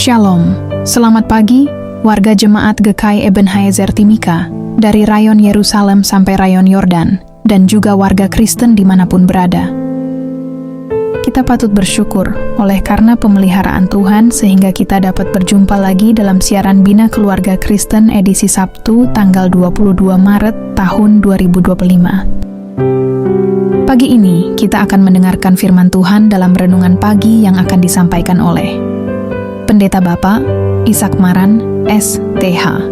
Shalom, selamat pagi, warga jemaat GKI Ebenezer Timika, dari rayon Yerusalem sampai rayon Yordan, dan juga warga Kristen dimanapun berada. Kita patut bersyukur oleh karena pemeliharaan Tuhan sehingga kita dapat berjumpa lagi dalam siaran Bina Keluarga Kristen edisi Sabtu tanggal 22 Maret tahun 2025. Pagi ini, kita akan mendengarkan firman Tuhan dalam renungan pagi yang akan disampaikan oleh Pendeta Bapak Ishak Maran, STH.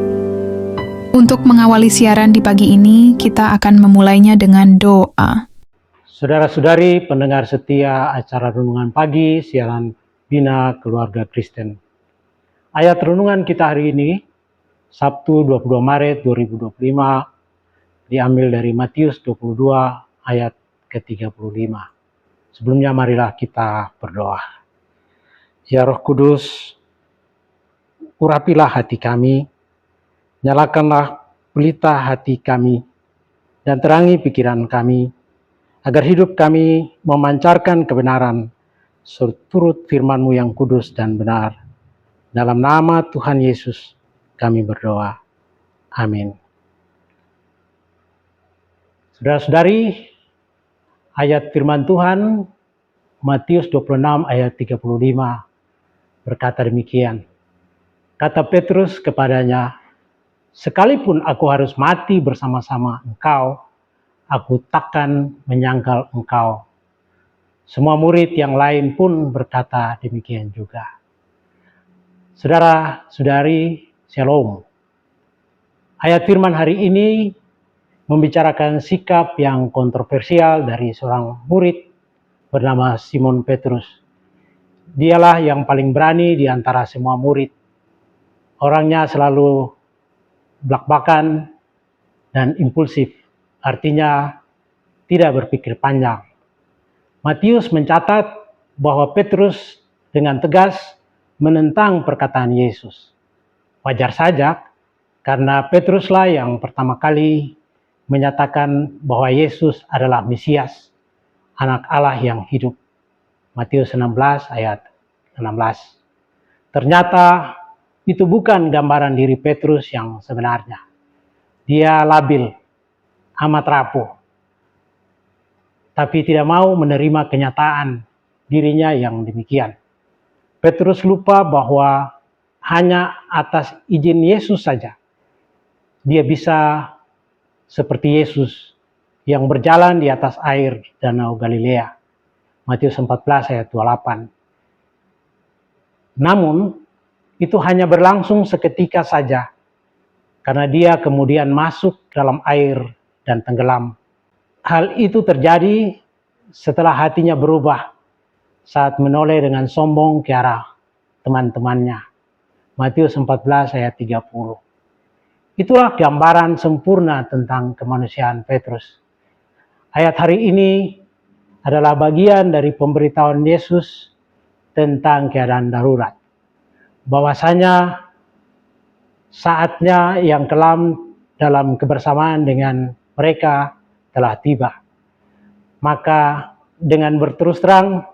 Untuk mengawali siaran di pagi ini, kita akan memulainya dengan doa. Saudara-saudari pendengar setia acara renungan pagi siaran Bina Keluarga Kristen. Ayat renungan kita hari ini, Sabtu 22 Maret 2025, diambil dari Matius 22 ayat ke-35. Sebelumnya marilah kita berdoa. Ya Roh Kudus, urapilah hati kami, nyalakanlah pelita hati kami, dan terangi pikiran kami, agar hidup kami memancarkan kebenaran, seturut firman-Mu yang kudus dan benar. Dalam nama Tuhan Yesus kami berdoa. Amin. Saudara-saudari, ayat firman Tuhan Matius 26 ayat 35 berkata demikian. Kata Petrus kepadanya, "Sekalipun aku harus mati bersama-sama engkau, aku takkan menyangkal engkau." Semua murid yang lain pun berkata demikian juga. Saudara-saudari, Shalom. Ayat firman hari ini membicarakan sikap yang kontroversial dari seorang murid bernama Simon Petrus. Dialah yang paling berani di antara semua murid. Orangnya selalu blak-blakan dan impulsif, artinya tidak berpikir panjang. Matius mencatat bahwa Petrus dengan tegas menentang perkataan Yesus. Wajar saja, karena Petruslah yang pertama kali menyatakan bahwa Yesus adalah Mesias, anak Allah yang hidup. Matius 16 ayat 16. Ternyata itu bukan gambaran diri Petrus yang sebenarnya. Dia labil, amat rapuh, tapi tidak mau menerima kenyataan dirinya yang demikian. Petrus lupa bahwa hanya atas izin Yesus saja dia bisa seperti Yesus yang berjalan di atas air Danau Galilea. Matius 14 ayat 28. Namun, itu hanya berlangsung seketika saja, karena dia kemudian masuk dalam air dan tenggelam. Hal itu terjadi setelah hatinya berubah saat menoleh dengan sombong ke arah teman-temannya. Matius 14 ayat 30. Itulah gambaran sempurna tentang kemanusiaan Petrus. Ayat hari ini adalah bagian dari pemberitahuan Yesus tentang keadaan darurat. Bahwasanya saatnya yang kelam dalam kebersamaan dengan mereka telah tiba. Maka dengan berterus terang,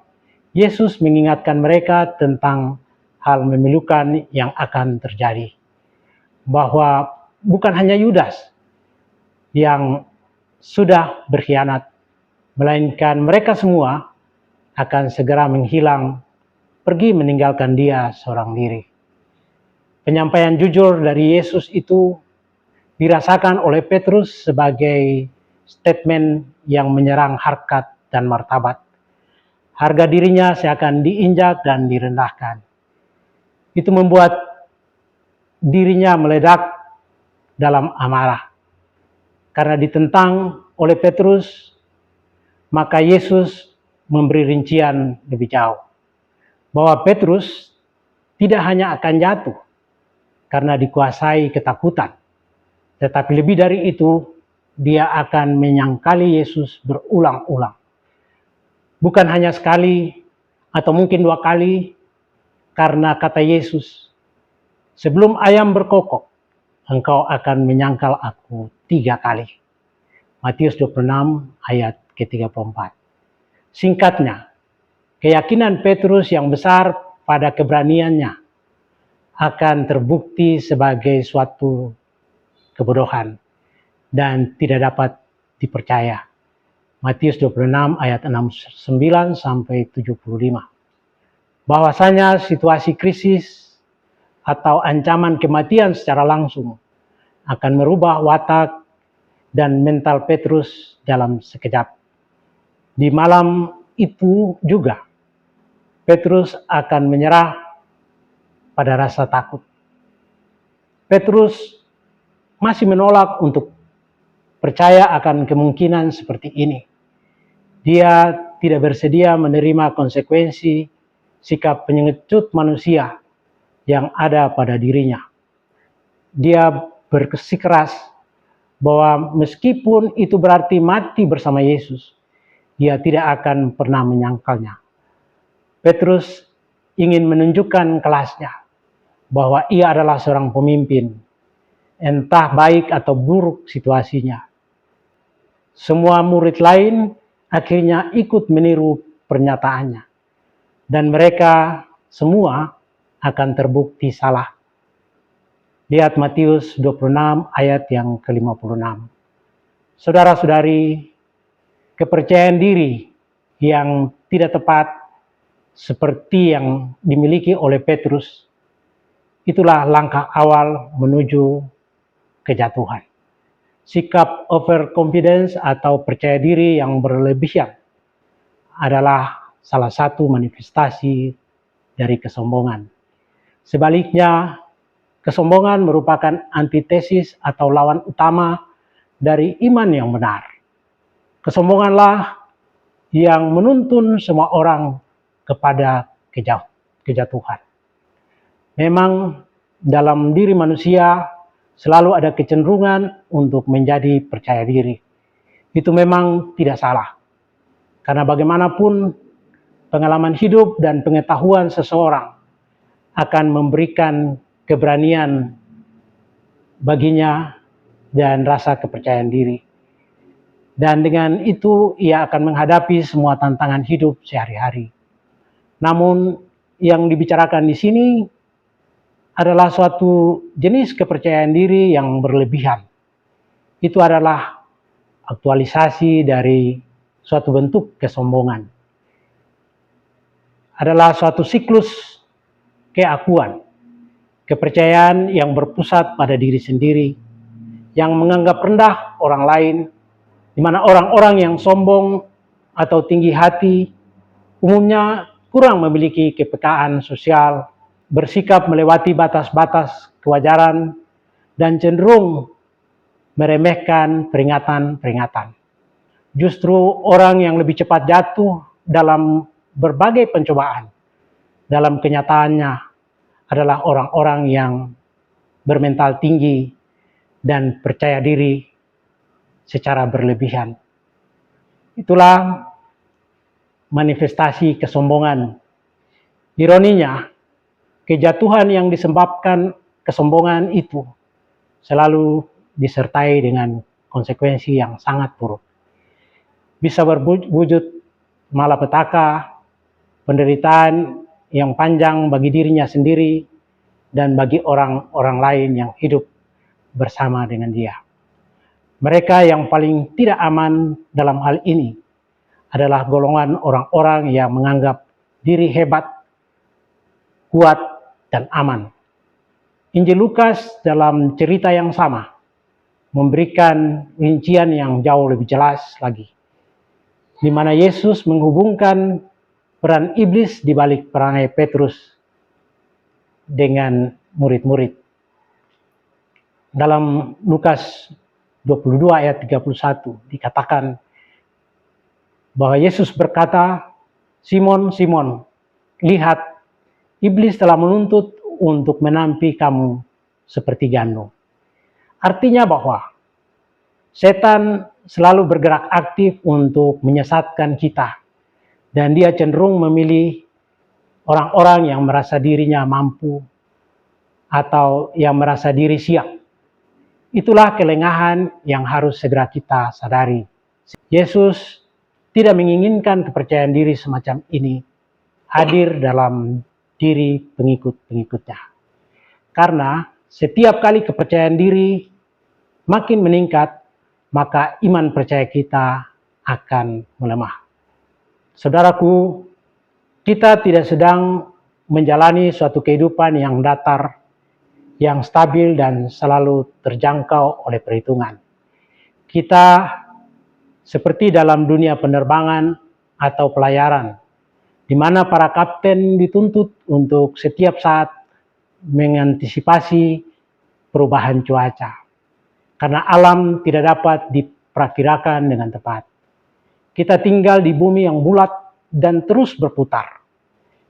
Yesus mengingatkan mereka tentang hal memilukan yang akan terjadi. Bahwa bukan hanya Yudas yang sudah berkhianat, melainkan mereka semua akan segera menghilang, pergi meninggalkan dia seorang diri. Penyampaian jujur dari Yesus itu dirasakan oleh Petrus sebagai statement yang menyerang harkat dan martabat. Harga dirinya seakan diinjak dan direndahkan. Itu membuat dirinya meledak dalam amarah. Karena ditentang oleh Petrus, maka Yesus memberi rincian lebih jauh. Bahwa Petrus tidak hanya akan jatuh karena dikuasai ketakutan, tetapi lebih dari itu, dia akan menyangkali Yesus berulang-ulang. Bukan hanya sekali atau mungkin 2 kali, karena kata Yesus, "Sebelum ayam berkokok, engkau akan menyangkal aku 3 kali." Matius 26 ayat ke-34. Singkatnya, keyakinan Petrus yang besar pada keberaniannya akan terbukti sebagai suatu kebodohan dan tidak dapat dipercaya. Matius 26 ayat 69 sampai 75. Bahwasanya situasi krisis atau ancaman kematian secara langsung akan merubah watak dan mental Petrus dalam sekejap. Di malam itu juga Petrus akan menyerah pada rasa takut. Petrus masih menolak untuk percaya akan kemungkinan seperti ini. Dia tidak bersedia menerima konsekuensi sikap pengecut manusia yang ada pada dirinya. Dia bersikeras bahwa meskipun itu berarti mati bersama Yesus, dia tidak akan pernah menyangkalnya. Petrus ingin menunjukkan kelasnya bahwa ia adalah seorang pemimpin, entah baik atau buruk situasinya. Semua murid lain akhirnya ikut meniru pernyataannya, dan mereka semua akan terbukti salah. Lihat Matius 26 ayat yang ke-56. Saudara-saudari, kepercayaan diri yang tidak tepat seperti yang dimiliki oleh Petrus, itulah langkah awal menuju kejatuhan. Sikap overconfidence atau percaya diri yang berlebihan adalah salah satu manifestasi dari kesombongan. Sebaliknya, kesombongan merupakan antitesis atau lawan utama dari iman yang benar. Kesombonganlah yang menuntun semua orang kepada kejatuhan. Memang dalam diri manusia selalu ada kecenderungan untuk menjadi percaya diri. Itu memang tidak salah. Karena bagaimanapun pengalaman hidup dan pengetahuan seseorang akan memberikan keberanian baginya dan rasa kepercayaan diri. Dan dengan itu ia akan menghadapi semua tantangan hidup sehari-hari. Namun yang dibicarakan di sini adalah suatu jenis kepercayaan diri yang berlebihan. Itu adalah aktualisasi dari suatu bentuk kesombongan. Adalah suatu siklus keakuan, kepercayaan yang berpusat pada diri sendiri, yang menganggap rendah orang lain, di mana orang-orang yang sombong atau tinggi hati umumnya kurang memiliki kepekaan sosial, bersikap melewati batas-batas kewajaran, dan cenderung meremehkan peringatan-peringatan. Justru orang yang lebih cepat jatuh dalam berbagai pencobaan, dalam kenyataannya adalah orang-orang yang bermental tinggi dan percaya diri secara berlebihan. Itulah manifestasi kesombongan. Ironinya, kejatuhan yang disebabkan kesombongan itu selalu disertai dengan konsekuensi yang sangat buruk. Bisa berwujud malapetaka, penderitaan yang panjang bagi dirinya sendiri dan bagi orang-orang lain yang hidup bersama dengan dia. Mereka yang paling tidak aman dalam hal ini adalah golongan orang-orang yang menganggap diri hebat, kuat, dan aman. Injil Lukas dalam cerita yang sama memberikan rincian yang jauh lebih jelas lagi, di mana Yesus menghubungkan peran iblis di balik perangai Petrus dengan murid-murid. Dalam Lukas 22 ayat 31 dikatakan bahwa Yesus berkata, "Simon, Simon, lihat, iblis telah menuntut untuk menampi kamu seperti gandum." Artinya bahwa setan selalu bergerak aktif untuk menyesatkan kita. Dan dia cenderung memilih orang-orang yang merasa dirinya mampu atau yang merasa diri siap. Itulah kelengahan yang harus segera kita sadari. Yesus tidak menginginkan kepercayaan diri semacam ini hadir dalam diri pengikut-pengikutnya. Karena setiap kali kepercayaan diri makin meningkat, maka iman percaya kita akan melemah. Saudaraku, kita tidak sedang menjalani suatu kehidupan yang datar, yang stabil dan selalu terjangkau oleh perhitungan. Kita seperti dalam dunia penerbangan atau pelayaran, di mana para kapten dituntut untuk setiap saat mengantisipasi perubahan cuaca. Karena alam tidak dapat diperkirakan dengan tepat. Kita tinggal di bumi yang bulat dan terus berputar.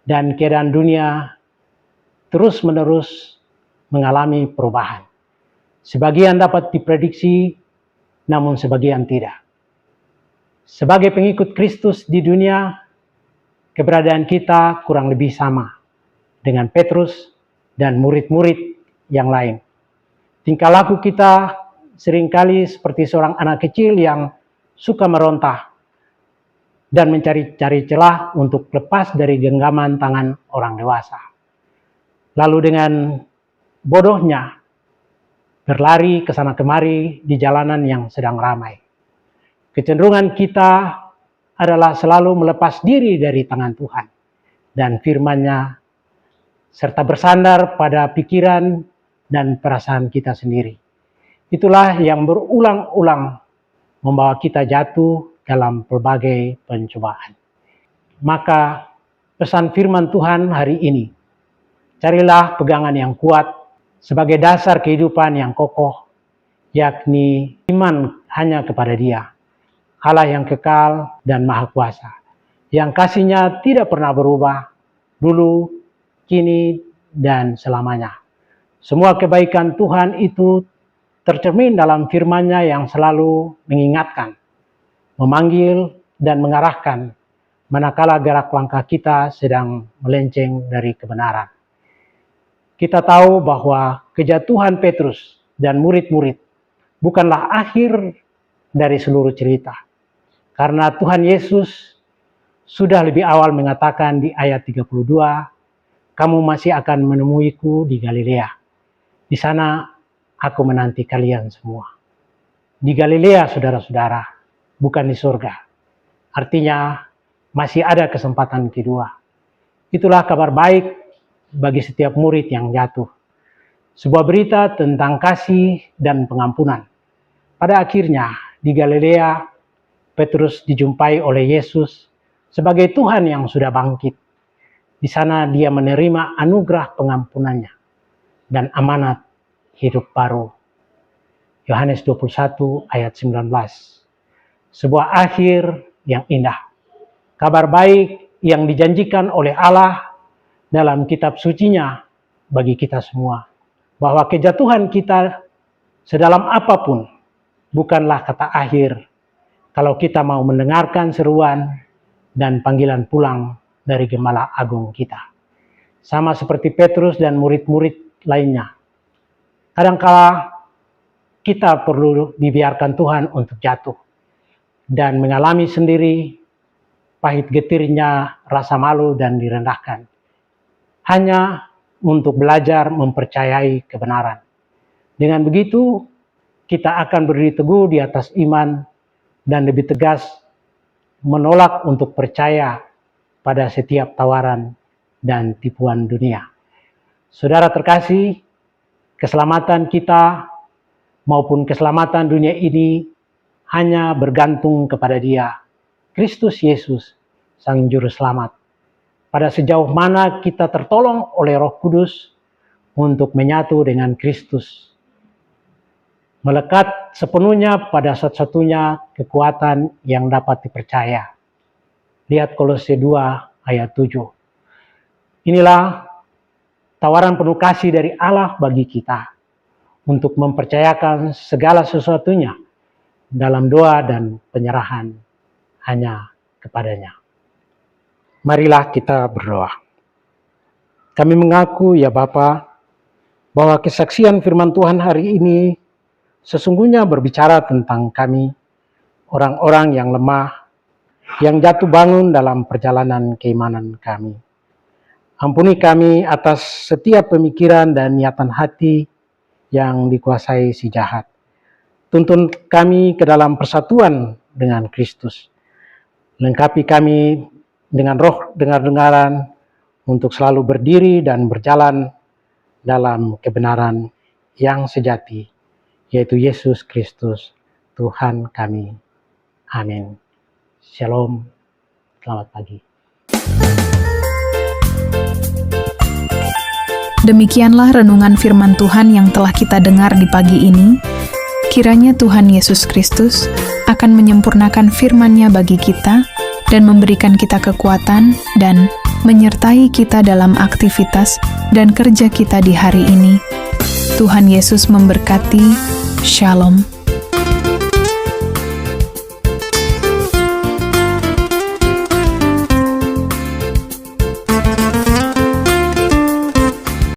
Dan keadaan dunia terus-menerus mengalami perubahan. Sebagian dapat diprediksi, namun sebagian tidak. Sebagai pengikut Kristus di dunia, keberadaan kita kurang lebih sama dengan Petrus dan murid-murid yang lain. Tingkah laku kita seringkali seperti seorang anak kecil yang suka meronta dan mencari-cari celah untuk lepas dari genggaman tangan orang dewasa. Lalu dengan bodohnya berlari ke sana kemari di jalanan yang sedang ramai. Kecenderungan kita adalah selalu melepas diri dari tangan Tuhan dan firman-Nya, serta bersandar pada pikiran dan perasaan kita sendiri. Itulah yang berulang-ulang membawa kita jatuh dalam berbagai pencobaan. Maka pesan firman Tuhan hari ini, carilah pegangan yang kuat sebagai dasar kehidupan yang kokoh, yakni iman hanya kepada Dia, Allah yang kekal dan maha kuasa, yang kasih-Nya tidak pernah berubah, dulu, kini, dan selamanya. Semua kebaikan Tuhan itu tercermin dalam firman-Nya yang selalu mengingatkan, memanggil, dan mengarahkan manakala gerak langkah kita sedang melenceng dari kebenaran. Kita tahu bahwa kejatuhan Petrus dan murid-murid bukanlah akhir dari seluruh cerita. Karena Tuhan Yesus sudah lebih awal mengatakan di ayat 32, kamu masih akan menemuiku di Galilea. Di sana aku menanti kalian semua. Di Galilea, saudara-saudara, bukan di surga. Artinya masih ada kesempatan kedua. Itulah kabar baik bagi setiap murid yang jatuh. Sebuah berita tentang kasih dan pengampunan. Pada akhirnya di Galilea, Petrus dijumpai oleh Yesus sebagai Tuhan yang sudah bangkit. Di sana dia menerima anugerah pengampunannya dan amanat hidup baru. Yohanes 21 ayat 19. Sebuah akhir yang indah. Kabar baik yang dijanjikan oleh Allah dalam kitab suci-Nya bagi kita semua. Bahwa kejatuhan kita sedalam apapun bukanlah kata akhir kalau kita mau mendengarkan seruan dan panggilan pulang dari Gembala Agung kita. Sama seperti Petrus dan murid-murid lainnya. Kadangkala kita perlu dibiarkan Tuhan untuk jatuh dan mengalami sendiri pahit getirnya rasa malu dan direndahkan. Hanya untuk belajar mempercayai kebenaran. Dengan begitu, kita akan berdiri teguh di atas iman dan lebih tegas menolak untuk percaya pada setiap tawaran dan tipuan dunia. Saudara terkasih, keselamatan kita maupun keselamatan dunia ini hanya bergantung kepada Dia, Kristus Yesus, Sang Juru Selamat. Pada sejauh mana kita tertolong oleh Roh Kudus untuk menyatu dengan Kristus. Melekat sepenuhnya pada satu-satunya kekuatan yang dapat dipercaya. Lihat Kolose 2 ayat 7. Inilah tawaran penuh kasih dari Allah bagi kita untuk mempercayakan segala sesuatunya dalam doa dan penyerahan hanya kepadanya. Marilah kita berdoa. Kami mengaku ya Bapa, bahwa kesaksian firman Tuhan hari ini sesungguhnya berbicara tentang kami, orang-orang yang lemah, yang jatuh bangun dalam perjalanan keimanan kami. Ampuni kami atas setiap pemikiran dan niatan hati yang dikuasai si jahat. Tuntun kami ke dalam persatuan dengan Kristus. Lengkapi kami dengan roh dengar-dengaran untuk selalu berdiri dan berjalan dalam kebenaran yang sejati, yaitu Yesus Kristus, Tuhan kami. Amin. Shalom. Selamat pagi. Demikianlah renungan firman Tuhan yang telah kita dengar di pagi ini. Kiranya Tuhan Yesus Kristus akan menyempurnakan firman-Nya bagi kita dan memberikan kita kekuatan dan menyertai kita dalam aktivitas dan kerja kita di hari ini. Tuhan Yesus memberkati. Shalom.